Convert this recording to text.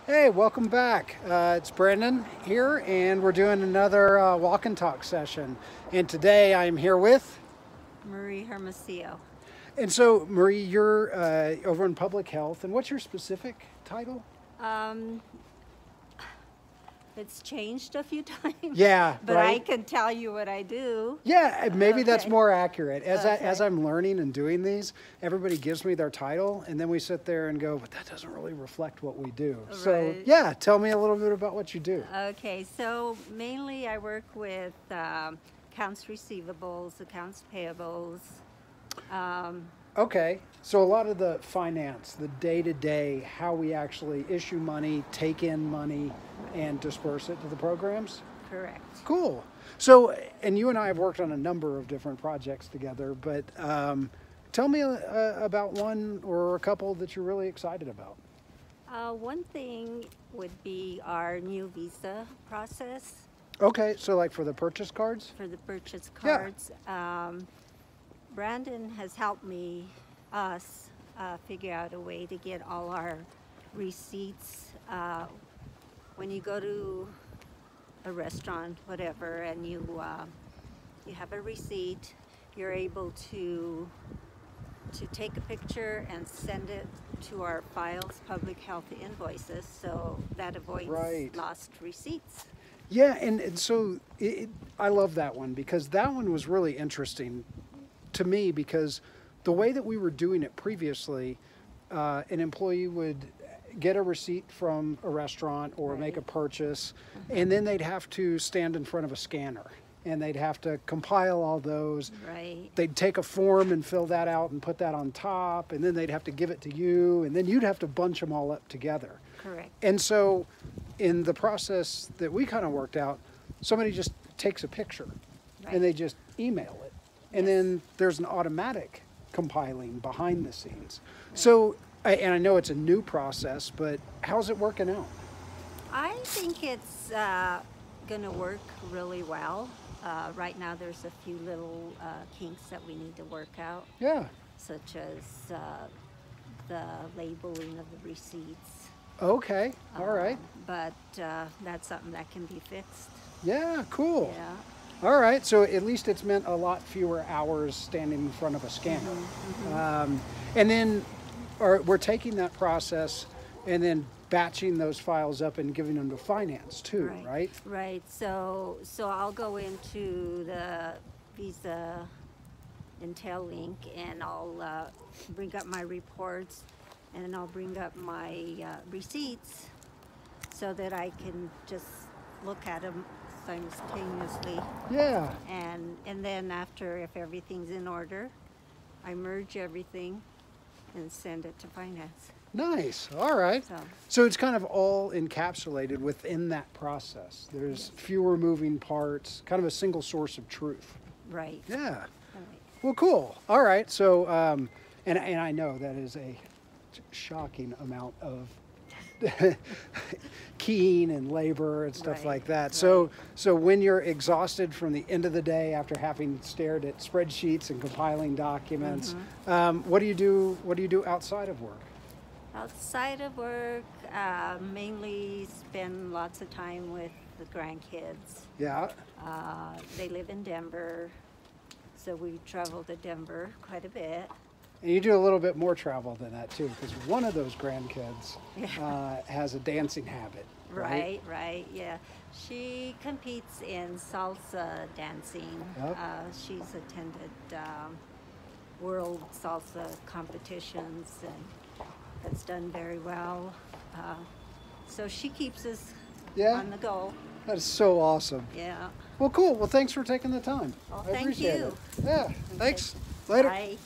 Hey, welcome back. It's Brendan here, and we're doing another walk and talk session. And today I'm here with... Marie Hermosillo. And so, Marie, you're over in public health, and what's your specific title? It's changed a few times. Yeah, but right? I can tell you what I do. Yeah, maybe that's Okay. more accurate. As Okay. I'm learning and doing these, everybody gives me their title, and then we sit there and go, but that doesn't really reflect what we do. So, Right. yeah, tell me a little bit about what you do. Okay, so mainly I work with accounts receivables, accounts payables. Okay, so a lot of the finance, the day-to-day, how we actually issue money, take in money, and disperse it to the programs? Correct. Cool. So, and you and I have worked on a number of different projects together, but tell me about one or a couple that you're really excited about. One thing would be our new visa process Okay, so like for the purchase cards? for the purchase Yeah. cards. Brandon has helped us figure out a way to get all our receipts. When you go to a restaurant, whatever, and you have a receipt, you're able to take a picture and send it to our files, public health invoices, so that avoids Right. lost receipts. Yeah, and so I love that one because that one was really interesting to me because the way that we were doing it previously, an employee would get a receipt from a restaurant or Right. make a purchase, and then they'd have to stand in front of a scanner and they'd have to compile all those. Right. They'd take a form and fill that out and put that on top, and then they'd have to give it to you, and then you'd have to bunch them all up together. Correct. And so in the process that we kind of worked out, somebody just takes a picture Right. and they just email it. And Yes. then there's an automatic compiling behind the scenes. So, and I know it's a new process, but how's it working out? I think it's going to work really well. Right now there's a few little kinks that we need to work out, Yeah. such as the labeling of the receipts. Okay. All right. But that's something that can be fixed. Yeah, cool. Yeah. All right. So at least it's meant a lot fewer hours standing in front of a scanner. And then we're taking that process and then batching those files up and giving them to finance too, right? Right. So I'll go into the Visa Intel link and I'll bring up my reports and I'll bring up my receipts so that I can just look at them simultaneously. Yeah. And then after, if everything's in order, I merge everything and send it to finance. Nice. All right. So it's kind of all encapsulated within that process. There's fewer moving parts, kind of a single source of truth. Right. Yeah. Right. Well, cool. All right. So, and I know that is a shocking amount of keying and labor and stuff Right, like that. right. So when you're exhausted from the end of the day after having stared at spreadsheets and compiling documents, what do you do? What do you do outside of work? Outside of work, mainly spend lots of time with the grandkids. Yeah. They live in Denver, so we travel to Denver quite a bit. And you do a little bit more travel than that too, because one of those grandkids has a dancing habit. Right. Right, yeah. She competes in salsa dancing. Yep. She's attended world salsa competitions and has done very well. So she keeps us on the go. That is so awesome. Yeah. Well, cool. Well, thanks for taking the time. Well, I thank appreciate you. it. Yeah. Thanks. Later. Bye.